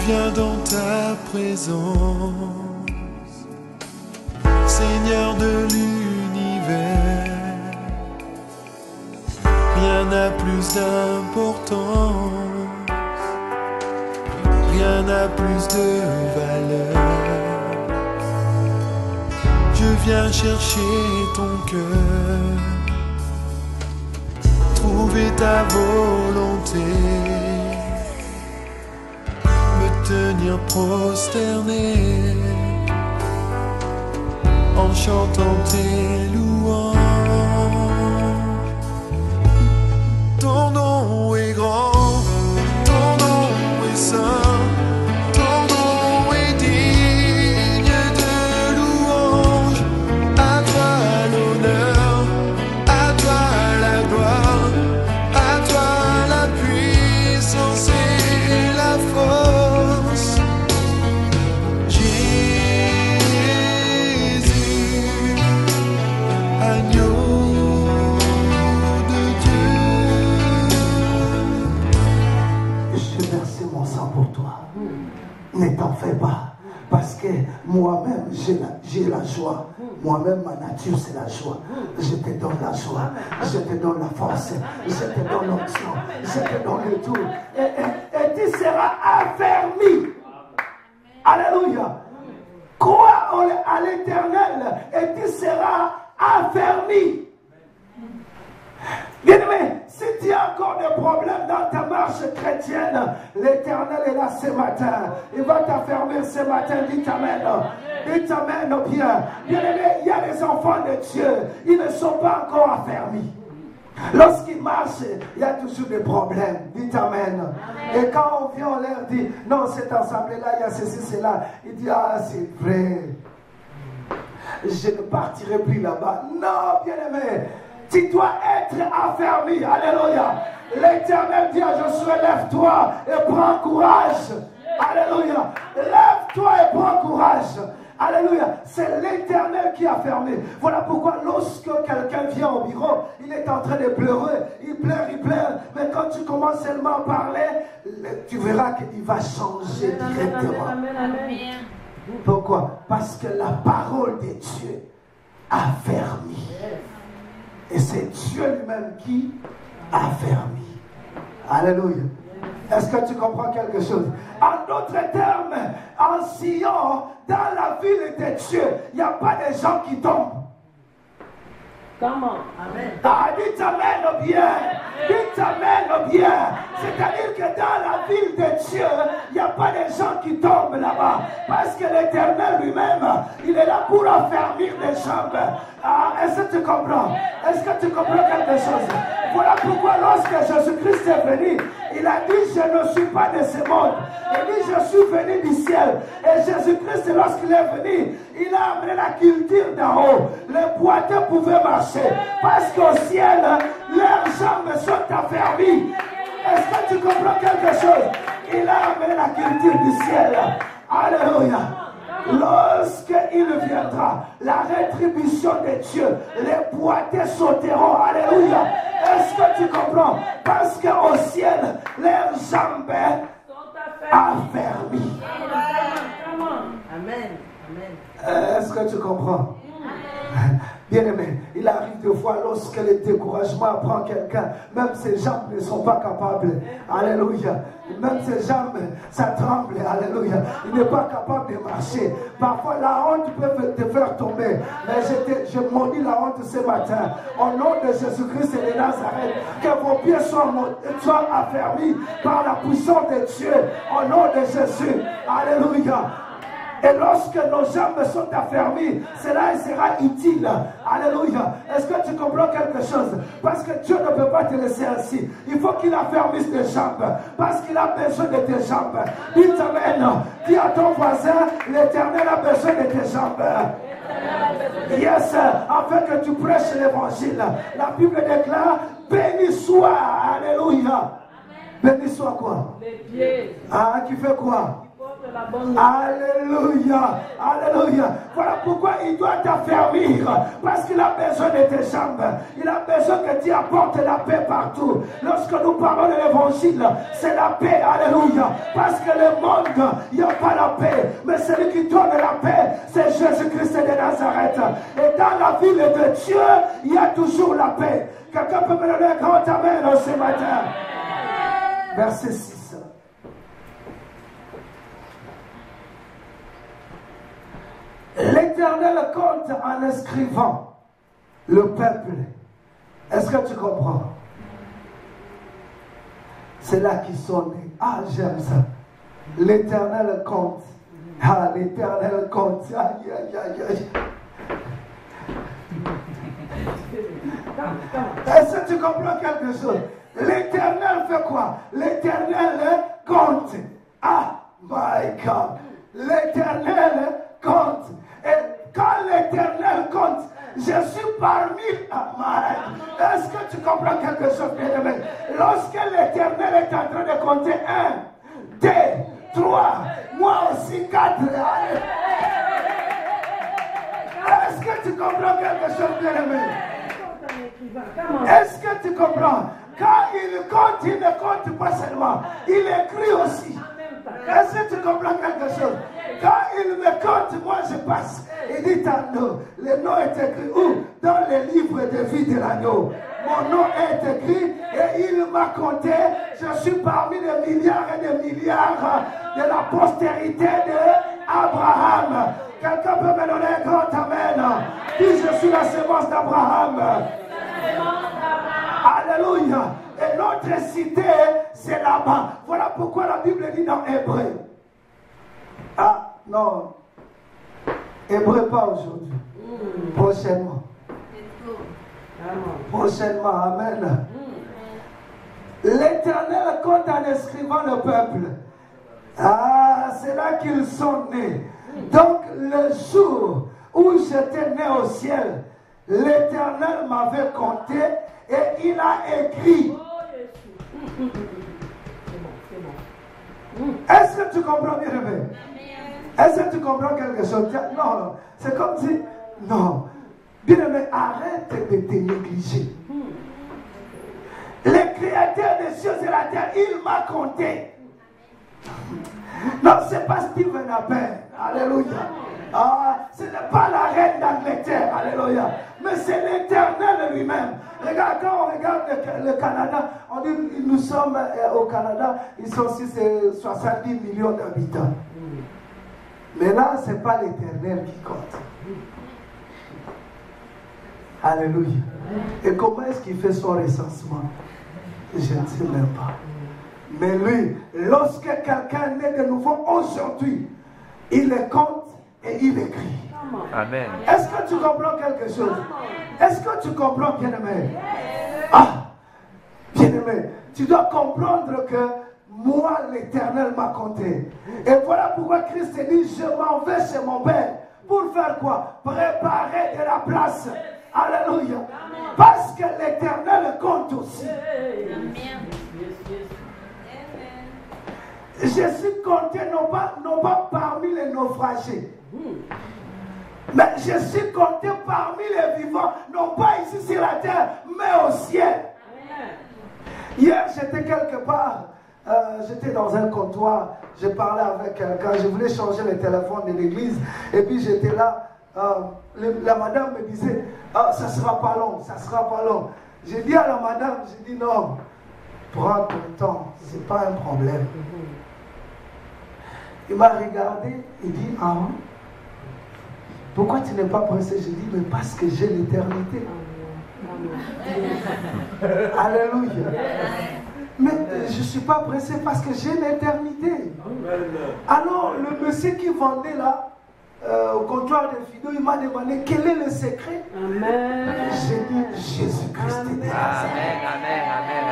viens dans ta présence, Seigneur de l'univers. Rien n'a plus d'importance, rien n'a plus de valeur. Je viens chercher ton cœur, trouver ta volonté, me tenir prosterné en chantant tes louanges. Ton nom est grand, ton nom est saint, ton nom est digne de louange. À toi l'honneur, à toi la gloire, à toi la puissance et la force. Jésus, agneau de Dieu. Je vais verser mon sang pour toi. Ne t'en fais pas. Parce que moi-même, j'ai la joie. Moi-même, ma nature, c'est la joie. Je te donne la joie. Je te donne la force. Je te donne l'onction. Je te donne le tout. Et tu seras affermi. Alléluia. Crois à l'Éternel et tu seras affermi. Bien-aimé, si tu as encore des problèmes dans ta marche chrétienne, l'Éternel est là ce matin. Il va t'affermir ce matin. Dites Amen. Dites Amen bien. Bien-aimé, il y a des enfants de Dieu. Ils ne sont pas encore affermis. Lorsqu'ils marchent, il y a toujours des problèmes. Dites Amen. Et quand on vient, on leur dit, non, cette assemblée-là, il y a ceci, cela. Il dit, ah, c'est vrai. Je ne partirai plus là-bas. Non, bien-aimé. Tu dois être affermi. Alléluia. L'Éternel dit à Josué, lève-toi et prends courage. Alléluia. Lève-toi et prends courage. Alléluia. C'est l'Éternel qui a fermé. Voilà pourquoi lorsque quelqu'un vient au bureau, il est en train de pleurer. Il pleure. Mais quand tu commences seulement à parler, tu verras qu'il va changer directement. Pourquoi? Parce que la parole de Dieu a fermé. Et c'est Dieu lui-même qui a fermé. Alléluia. Est-ce que tu comprends quelque chose? En d'autres termes, en Sion, dans la ville de Dieu, il n'y a pas de gens qui tombent. Comment? Amen. Ah, dites Amen bien. Dites Amen bien. C'est-à-dire que dans la ville de Dieu, il n'y a pas de gens qui tombent là-bas. Parce que l'Éternel lui-même, il est là pour affermir les jambes. Ah, est-ce que tu comprends? Est-ce que tu comprends quelque chose? Voilà pourquoi lorsque Jésus-Christ est venu, il a dit, je ne suis pas de ce monde. Il dit, je suis venu du ciel. Et Jésus-Christ, lorsqu'il est venu, il a amené la culture d'en haut. Les boiteux pouvaient marcher. Parce qu'au ciel, leurs jambes sont affermies. Est-ce que tu comprends quelque chose? Il a amené la culture du ciel. Alléluia. Lorsqu'il viendra, la rétribution de Dieu, les boiteux sauteront. Alléluia. Est-ce que tu comprends? Parce qu'au ciel, leurs jambes sont affermies. Amen. Amen. Est-ce que tu comprends? Bien-aimé, il arrive des fois lorsque le découragement prend quelqu'un, même ses jambes ne sont pas capables. Alléluia. Même ses jambes, ça tremble. Alléluia. Il n'est pas capable de marcher. Parfois, la honte peut te faire tomber. Mais je maudis la honte ce matin. Au nom de Jésus-Christ et de Nazareth, que vos pieds soient affermis par la puissance de Dieu. Au nom de Jésus. Alléluia. Et lorsque nos jambes sont affermies, cela sera utile. Alléluia. Est-ce que tu comprends quelque chose? Parce que Dieu ne peut pas te laisser ainsi. Il faut qu'il affermisse tes jambes. Parce qu'il a besoin de tes jambes. Dis Amen. Dis à ton voisin, l'Éternel a besoin de tes jambes. Yes, afin que tu prêches l'évangile. La Bible déclare, béni soit. Alléluia. Béni soit quoi? Les pieds. Ah, qui fait quoi? Alléluia, alléluia. Voilà pourquoi il doit t'affermir, parce qu'il a besoin de tes jambes. Il a besoin que tu apportes la paix partout. Lorsque nous parlons de l'évangile, c'est la paix, alléluia. Parce que le monde, il n'y a pas la paix. Mais celui qui donne la paix, c'est Jésus-Christ de Nazareth. Et dans la ville de Dieu, il y a toujours la paix. Quelqu'un peut me donner un grand amen ce matin. Verset 6. L'Éternel compte en inscrivant le peuple. Est-ce que tu comprends? C'est là qu'ils sont nés. Ah, j'aime ça. L'Éternel compte. Ah, l'Éternel compte. Aïe, aïe, aïe, aïe. Est-ce que tu comprends quelque chose? L'Éternel fait quoi? L'Éternel compte. Ah, my God. L'Éternel compte. Et quand l'Éternel compte, je suis parmi. Est-ce que tu comprends quelque chose, bien-aimé? Lorsque l'Éternel est en train de compter 1, 2, 3, moi aussi 4. Est-ce que tu comprends quelque chose, bien-aimé? Est-ce que tu comprends? Quand il compte, il ne compte pas seulement, il écrit aussi. Est-ce que tu comprends quelque chose? Quand il me compte, moi je passe. Il dit ton le nom est écrit où? Dans le livre de vie de l'agneau. Mon nom est écrit et il m'a compté. Je suis parmi les milliards et des milliards de la postérité d'Abraham. Quelqu'un peut me donner un grand amen? Puis je suis la semence d'Abraham. Alléluia. Et notre cité, c'est là-bas. Voilà pourquoi la Bible dit dans Hébreu. Ah, non. Hébreu pas aujourd'hui. Prochainement. Prochainement, amen. L'Éternel compte en inscrivant le peuple. Ah, c'est là qu'ils sont nés. Donc, le jour où j'étais né au ciel, l'Éternel m'avait compté et il a écrit. Est-ce que tu comprends, bien aimé? Est-ce que tu comprends quelque chose? Non, non. C'est comme si. Non. Bien aimé, arrête de te négliger. Le créateur des cieux et la terre, il m'a compté. Non, c'est pas Stephen Abel. Alléluia. Ah, ce n'est pas la reine d'Angleterre. Alléluia. Mais c'est l'Éternel lui-même. Regarde, quand on regarde le Canada, on dit nous sommes au Canada, ils sont 70 millions d'habitants. Mais là, ce n'est pas l'Éternel qui compte. Alléluia. Et comment est-ce qu'il fait son recensement? Je ne sais même pas. Mais lui, lorsque quelqu'un naît de nouveau aujourd'hui, il le compte et il écrit. Amen. Est-ce que tu comprends quelque chose? Est-ce que tu comprends, bien-aimé? Ah, bien-aimé, tu dois comprendre que moi, l'Éternel m'a compté. Et voilà pourquoi Christ dit, je m'en vais chez mon Père. Pour faire quoi? Préparer de la place. Alléluia. Parce que l'Éternel compte aussi. Je suis compté non pas parmi les naufragés. Mais je suis compté parmi les vivants, non pas ici sur la terre, mais au ciel. Hier, j'étais quelque part, j'étais dans un comptoir, je parlais avec quelqu'un, je voulais changer le téléphone de l'église, et puis j'étais là, la madame me disait, ah, ça sera pas long, ça sera pas long. J'ai dit à la madame, j'ai dit non, prends ton temps, c'est pas un problème. Il m'a regardé, il dit, ah, pourquoi tu n'es pas pressé? Je dis, mais parce que j'ai l'éternité. Alléluia. Mais je ne suis pas pressé parce que j'ai l'éternité. Alors, le monsieur qui vendait là, au comptoir de Fido, il m'a demandé quel est le secret. J'ai dit, Jésus-Christ est né.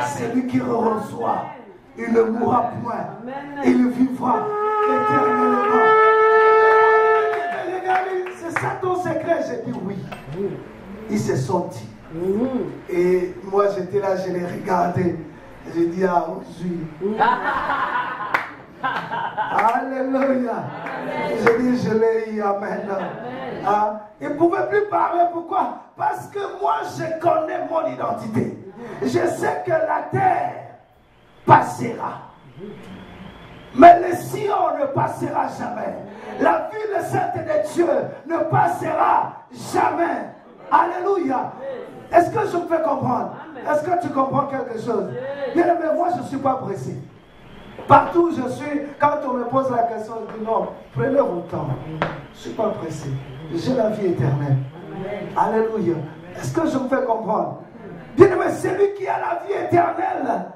C'est lui qui reçoit. Il ne mourra point. Il vivra éternellement. C'est ça ton secret? J'ai dit oui. Il s'est senti. Et moi j'étais là, je l'ai regardé. J'ai dit ah oui. Alléluia. Je dis, je l'ai eu. Amen. Ah, il ne pouvait plus parler. Pourquoi? Parce que moi, je connais mon identité. Je sais que la terre passera. Mais le Sion ne passera jamais. La ville sainte de Dieu ne passera jamais. Alléluia. Est-ce que je me fais comprendre? Est-ce que tu comprends quelque chose? Bien aimé, moi je ne suis pas pressé. Partout où je suis, quand on me pose la question, je dis non, prenez votre temps. Je ne suis pas pressé. J'ai la vie éternelle. Alléluia. Est-ce que je me fais comprendre? Bien aimé, celui qui a la vie éternelle,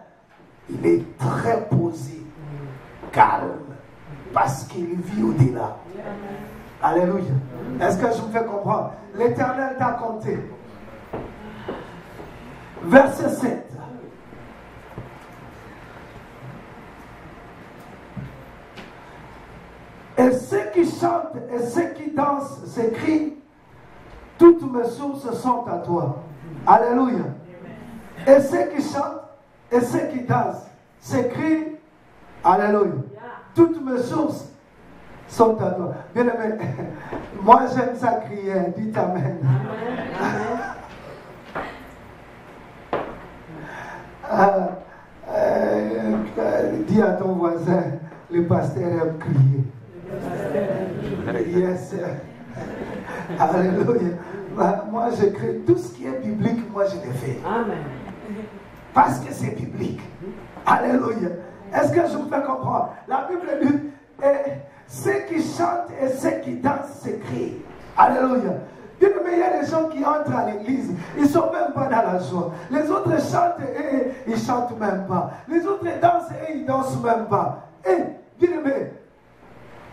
il est très posé, calme, parce qu'il vit au-delà. Alléluia. Est-ce que je me fais comprendre? L'Éternel t'a compté. Verset 7. Et ceux qui chantent et ceux qui dansent s'écrient, toutes mes sources sont à toi. Alléluia. Et ceux qui chantent et ceux qui dansent s'écrient, alléluia. Toutes mes sources sont à toi. Bien aimé, moi j'aime ça crier, dites amen. Dis à ton voisin, le pasteur aime crier. Yes. Alléluia. Moi je crie tout ce qui est biblique, moi je le fais. Amen. Parce que c'est biblique. Alléluia. Est-ce que je me fais comprendre? La Bible dit, ceux qui chantent et ceux qui dansent s'écrient. Alléluia. Mais il y a des gens qui entrent à l'église, ils ne sont même pas dans la joie. Les autres chantent et ils ne chantent même pas. Les autres dansent et ils ne dansent même pas. Et, bien aimé,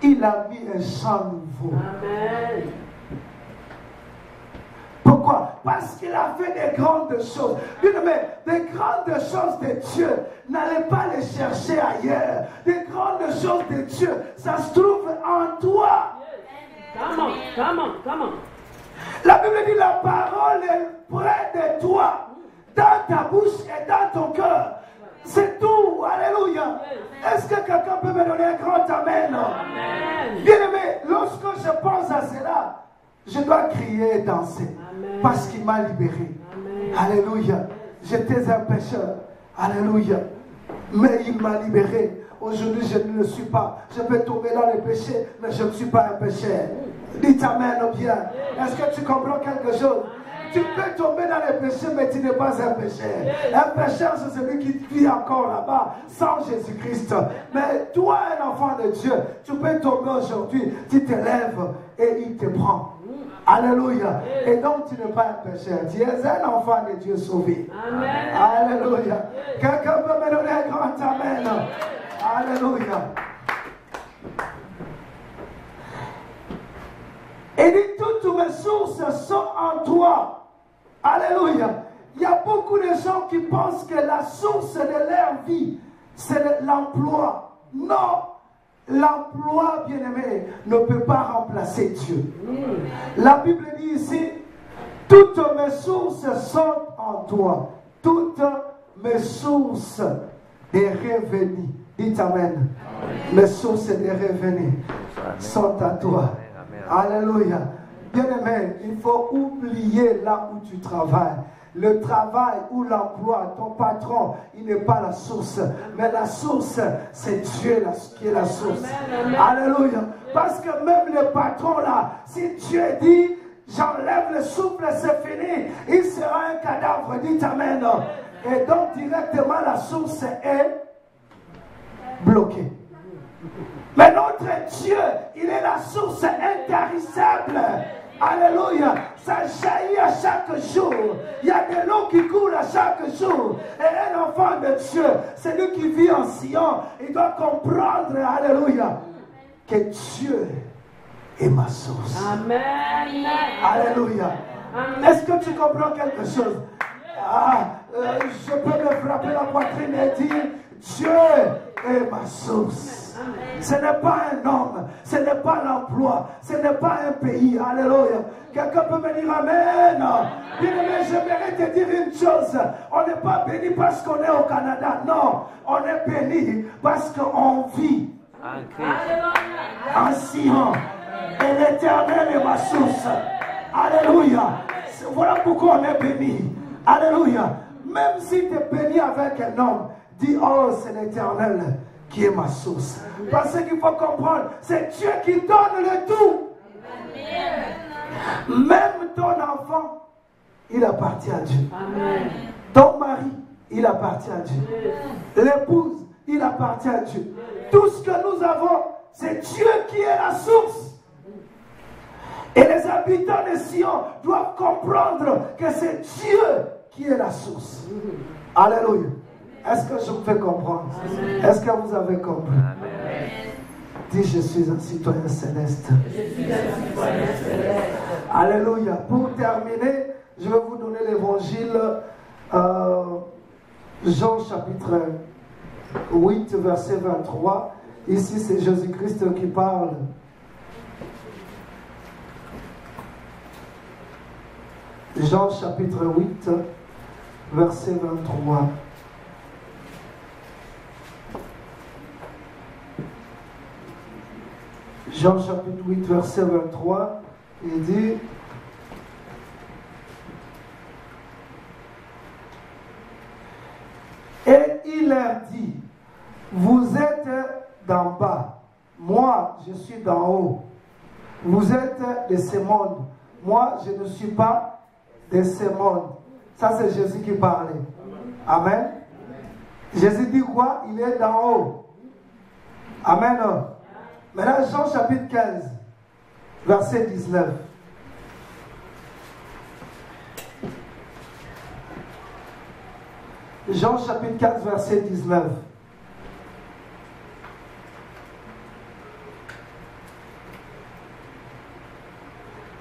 il a mis un chant nouveau. Amen. Pourquoi? Parce qu'il a fait des grandes choses. Bien aimé, des grandes choses de Dieu, n'allez pas les chercher ailleurs. Des grandes choses de Dieu, ça se trouve en toi. Come on, come on, come on. La Bible dit la parole est près de toi, dans ta bouche et dans ton cœur. C'est tout. Alléluia. Est-ce que quelqu'un peut me donner un grand amen? Amen. Bien aimé, lorsque je pense à cela, je dois crier et danser. Amen. Parce qu'il m'a libéré. Amen. Alléluia. J'étais un pécheur. Alléluia. Mais il m'a libéré. Aujourd'hui, je ne le suis pas. Je peux tomber dans les péchés, mais je ne suis pas un pécheur. Dites amen ou bien. Est-ce que tu comprends quelque chose? Tu peux tomber dans les péchés, mais tu n'es pas un pécheur. Un pécheur, c'est celui qui vit encore là-bas, sans Jésus-Christ. Mais toi, un enfant de Dieu, tu peux tomber aujourd'hui, tu te lèves et il te prend. Alléluia. Et donc, tu n'es pas un pécheur. Tu es un enfant de Dieu sauvé. Amen. Alléluia. Quelqu'un peut me donner un grand amen? Alléluia. Et dit, toutes mes sources sont en toi. Alléluia. Il y a beaucoup de gens qui pensent que la source de leur vie, c'est l'emploi. Non. L'emploi, bien-aimé, ne peut pas remplacer Dieu. La Bible dit ici, toutes mes sources sont en toi. Toutes mes sources des revenus. Dites amen. Mes sources des revenus sont à toi. Alléluia. Bien-aimé, il faut oublier là où tu travailles. Le travail ou l'emploi, ton patron, il n'est pas la source. Mais la source, c'est Dieu qui est la source. Amen. Alléluia. Parce que même le patron là, si Dieu dit, j'enlève le souffle, c'est fini, il sera un cadavre. Dites amen. Et donc directement la source est bloquée. Mais notre Dieu, il est la source intarissable. Alléluia. Ça jaillit à chaque jour. Il y a de l'eau qui coule à chaque jour. Et un enfant de Dieu, celui qui vit en Sion, il doit comprendre, alléluia, que Dieu est ma source. Amen. Alléluia. Est-ce que tu comprends quelque chose? Je peux me frapper la poitrine et dire, Dieu est ma source. Ce n'est pas un homme, ce n'est pas l'emploi, ce n'est pas un pays. Alléluia. Quelqu'un peut me dire amen. Bien-aimé, j'aimerais te dire une chose. On n'est pas béni parce qu'on est au Canada. Non, on est béni parce qu'on vit En Sion. Et l'Éternel est ma source. Alléluia. Voilà pourquoi on est béni. Alléluia. Même si tu es béni avec un homme, dis, oh, c'est l'Éternel qui est ma source. Parce qu'il faut comprendre, c'est Dieu qui donne le tout. Même ton enfant, il appartient à Dieu. Amen. Ton mari, il appartient à Dieu. L'épouse, il appartient à Dieu. Tout ce que nous avons, c'est Dieu qui est la source. Et les habitants de Sion doivent comprendre que c'est Dieu qui est la source. Alléluia. Est-ce que je vous fais comprendre? Est-ce que vous avez compris? Amen. Dis, je suis un citoyen céleste. Alléluia. Pour terminer, je vais vous donner l'évangile Jean chapitre 8, verset 23. Ici, c'est Jésus-Christ qui parle. Jean chapitre 8, verset 23. Jean chapitre 8, verset 23, il dit, et il leur dit, vous êtes d'en bas, moi je suis d'en haut. Vous êtes de ce monde, moi je ne suis pas de ce monde. Ça c'est Jésus qui parlait. Amen. Jésus dit quoi? Il est d'en haut. Amen. Maintenant, Jean chapitre 15, verset 19. Jean chapitre 15, verset 19.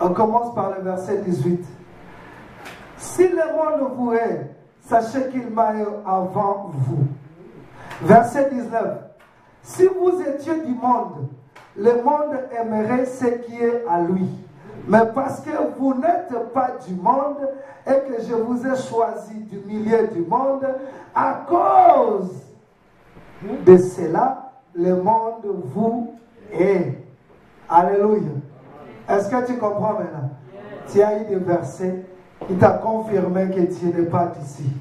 On commence par le verset 18. Si le monde vous hait, sachez qu'il m'a eu avant vous. Verset 19. Si vous étiez du monde, le monde aimerait ce qui est à lui. Mais parce que vous n'êtes pas du monde et que je vous ai choisi du milieu du monde, à cause de cela, le monde vous hait. Alléluia. Est-ce que tu comprends maintenant? Tu as eu des versets qui t'ont confirmé que tu n'es pas d'ici.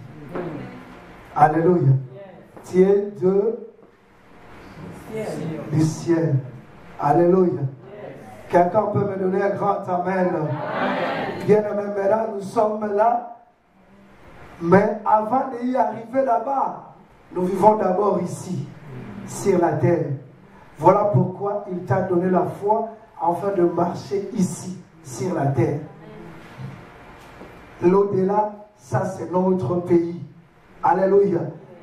Alléluia. Tu es du ciel. Alléluia. Quelqu'un peut me donner un grand amen. Bien-aimé, maintenant nous sommes là. Mais avant d'y arriver là-bas, nous vivons d'abord ici, sur la terre. Voilà pourquoi il t'a donné la foi afin de marcher ici, sur la terre. L'au-delà, ça c'est notre pays. Alléluia.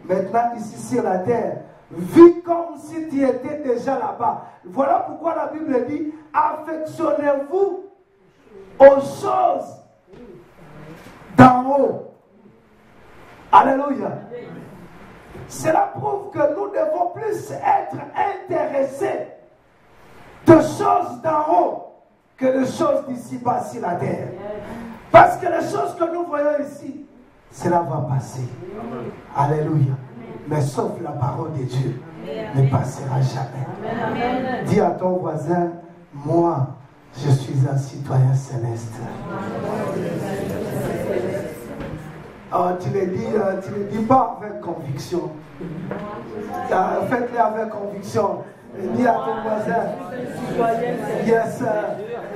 Maintenant, ici sur la terre, vis comme si tu étais déjà là-bas. Voilà pourquoi la Bible dit, affectionnez-vous aux choses d'en haut. Alléluia. Cela prouve que nous devons plus être intéressés de choses d'en haut que de choses d'ici-bas sur la terre. Parce que les choses que nous voyons ici, cela va passer. Alléluia. Mais sauf la parole de Dieu ne passera jamais. Dis à ton voisin, moi, je suis un citoyen céleste. Oh, tu ne dis pas avec conviction. Faites-le avec conviction. Dis à ton voisin, yes,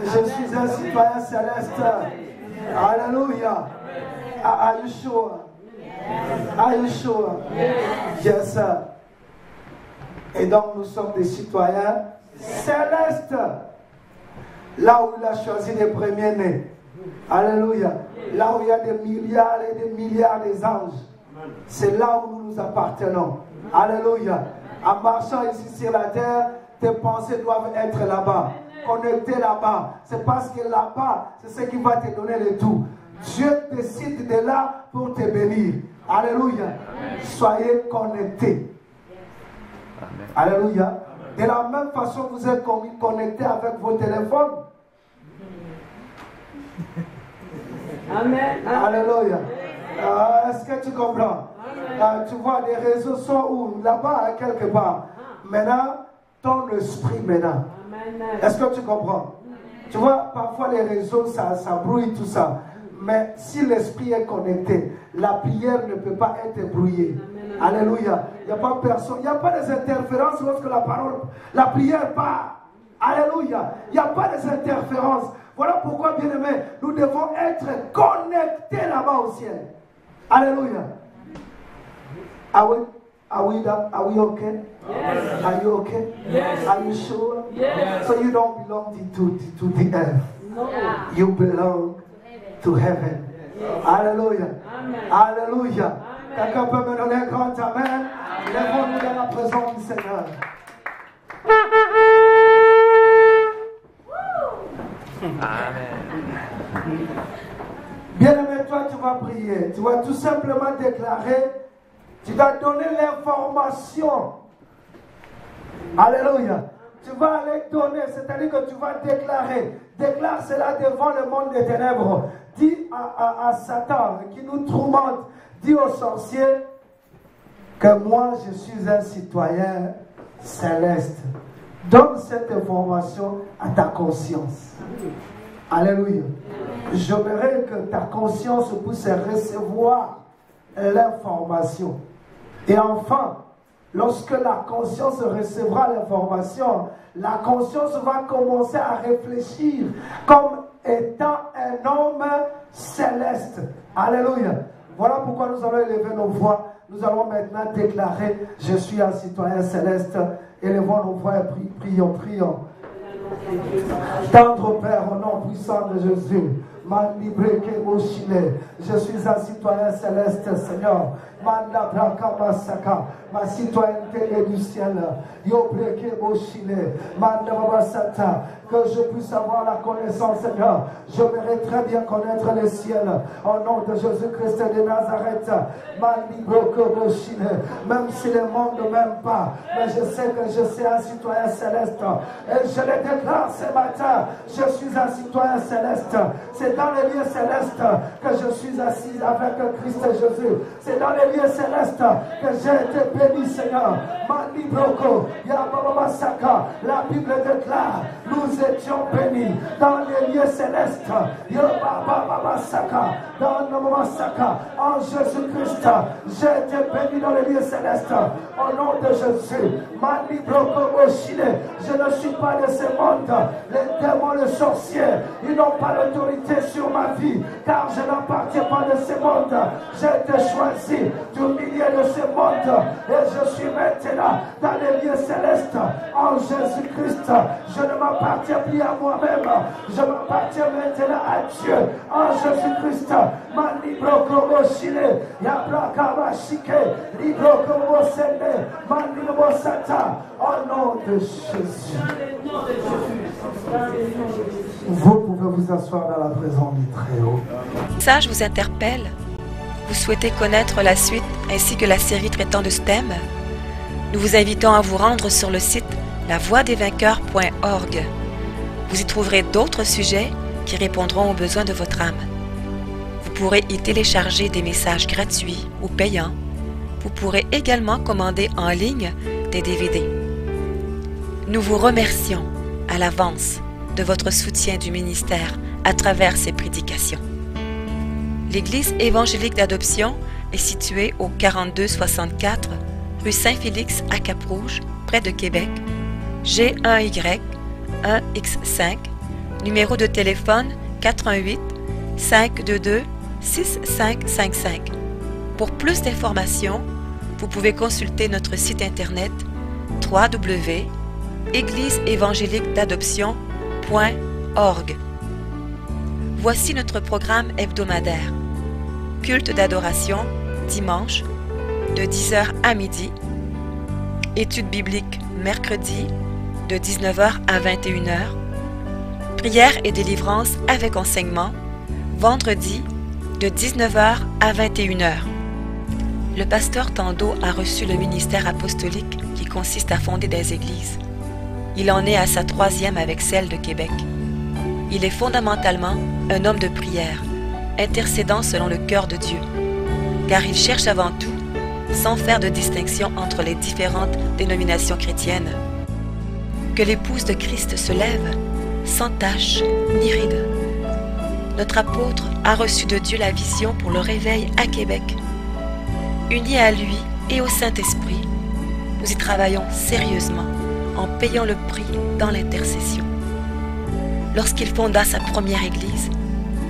je suis un citoyen céleste. Alléluia. Are you sure? Are you sure? Yes, sir. Et donc nous sommes des citoyens célestes. Là où il a choisi les premiers-nés. Alléluia. Là où il y a des milliards et des milliards d'anges. C'est là où nous nous appartenons. Alléluia. En marchant ici sur la terre, tes pensées doivent être là-bas. Connectées là-bas. C'est parce que là-bas, c'est ce qui va te donner le tout. Dieu décide de là pour te bénir. Alléluia. Soyez connectés. Alléluia. De la même façon, vous êtes connectés avec vos téléphones. Amen. Alléluia. Est-ce que tu comprends? Tu vois, les réseaux sont où? Là-bas, quelque part. Maintenant, ton esprit maintenant. Est-ce que tu comprends? Tu vois, parfois les réseaux, ça brouille tout ça. Mais si l'esprit est connecté, la prière ne peut pas être brouillée. Alléluia. Il n'y a pas personne, il n'y a pas des interférences lorsque la prière part. Alléluia. Il n'y a pas des interférences. Voilà pourquoi, bien-aimés, nous devons être connectés là-bas au ciel. Alléluia. Are we okay? Yes. Are you okay? Yes. Are you sure? Yes. So you don't belong to the earth. No. You belong to heaven. Yes. Hallelujah. Amen. Hallelujah. Quelqu'un peut me donner un grand amen? Lèvons-nous dans la présence du Seigneur. Amen. Bien-aimé, toi tu vas prier. Tu vas tout simplement déclarer. Tu vas donner l'information. Alléluia. Tu vas aller donner, c'est-à-dire que tu vas déclarer. Déclare cela devant le monde des ténèbres. Dis à Satan qui nous tourmente, dis aux sorciers que moi je suis un citoyen céleste. Donne cette information à ta conscience. Alléluia. J'aimerais que ta conscience puisse recevoir l'information. Et enfin, lorsque la conscience recevra l'information, la conscience va commencer à réfléchir comme étant un homme céleste. Alléluia. Voilà pourquoi nous allons élever nos voix. Nous allons maintenant déclarer, je suis un citoyen céleste. Élevons nos voix et prions. Tendre Père, au nom puissant de Jésus, je suis un citoyen céleste, Seigneur. Ma citoyenneté est du ciel. Que je puisse avoir la connaissance, Seigneur. J'aimerais très bien connaître le ciel. Au nom de Jésus-Christ de Nazareth. Même si le monde ne m'aime pas, mais je sais que je suis un citoyen céleste. Et je le déclare ce matin. Je suis un citoyen céleste. C'est dans les lieux célestes que je suis assis avec Christ Jésus. C'est dans les lieux célestes que j'ai été béni, Seigneur. La Bible déclare, nous étions bénis dans les lieux célestes. En Jésus-Christ, j'ai été béni dans les lieux célestes. Au nom de Jésus, je ne suis pas de ce monde. Les démons, les sorciers, ils n'ont pas d'autorité sur ma vie, car je n'appartiens pas de ce monde. J'ai été choisi du milieu de ce monde et je suis maintenant dans les lieux célestes. En Jésus-Christ, je ne m'appartiens plus à moi-même, je m'appartiens maintenant à Dieu. En Jésus-Christ, au nom de Jésus. Vous pouvez vous asseoir dans la présence du Très-Haut. Ça, je vous interpelle. Vous souhaitez connaître la suite ainsi que la série traitant de ce thème? Nous vous invitons à vous rendre sur le site lavoixdesvainqueurs.org. Vous y trouverez d'autres sujets qui répondront aux besoins de votre âme. Vous pourrez y télécharger des messages gratuits ou payants. Vous pourrez également commander en ligne des DVD. Nous vous remercions à l'avance de votre soutien du ministère à travers ces prédications. L'Église évangélique d'adoption est située au 4264 rue Saint-Félix à Cap-Rouge, près de Québec, G1Y 1X5, numéro de téléphone 418 522 6555. Pour plus d'informations, vous pouvez consulter notre site internet www.égliseévangéliquedadoption.org. Voici notre programme hebdomadaire. Culte d'adoration, dimanche, de 10h à midi. Études bibliques, mercredi, de 19h à 21h. Prière et délivrance avec enseignement, vendredi, de 19h à 21h. Le pasteur Tando a reçu le ministère apostolique qui consiste à fonder des églises. Il en est à sa 3e avec celle de Québec. Il est fondamentalement un homme de prière, intercédant selon le cœur de Dieu, car il cherche avant tout, sans faire de distinction entre les différentes dénominations chrétiennes, que l'épouse de Christ se lève, sans tache ni ride. Notre apôtre a reçu de Dieu la vision pour le réveil à Québec. Unis à lui et au Saint-Esprit, nous y travaillons sérieusement en payant le prix dans l'intercession. Lorsqu'il fonda sa première église,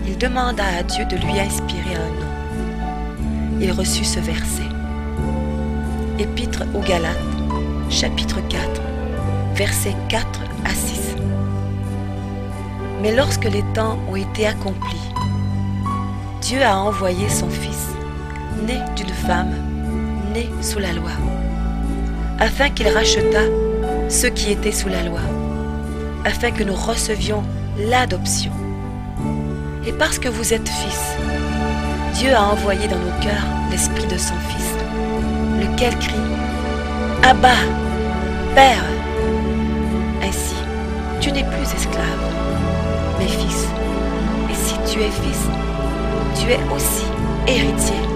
il demanda à Dieu de lui inspirer un nom. Il reçut ce verset. Épître aux Galates, chapitre 4, versets 4 à 6. Mais lorsque les temps ont été accomplis, Dieu a envoyé son Fils, né d'une femme, né sous la loi, afin qu'il rachetât ceux qui étaient sous la loi, afin que nous recevions l'adoption. Et parce que vous êtes fils, Dieu a envoyé dans nos cœurs l'Esprit de son Fils, lequel crie « Abba, Père !» Ainsi, tu n'es plus esclave, mais fils. Et si tu es fils, tu es aussi héritier.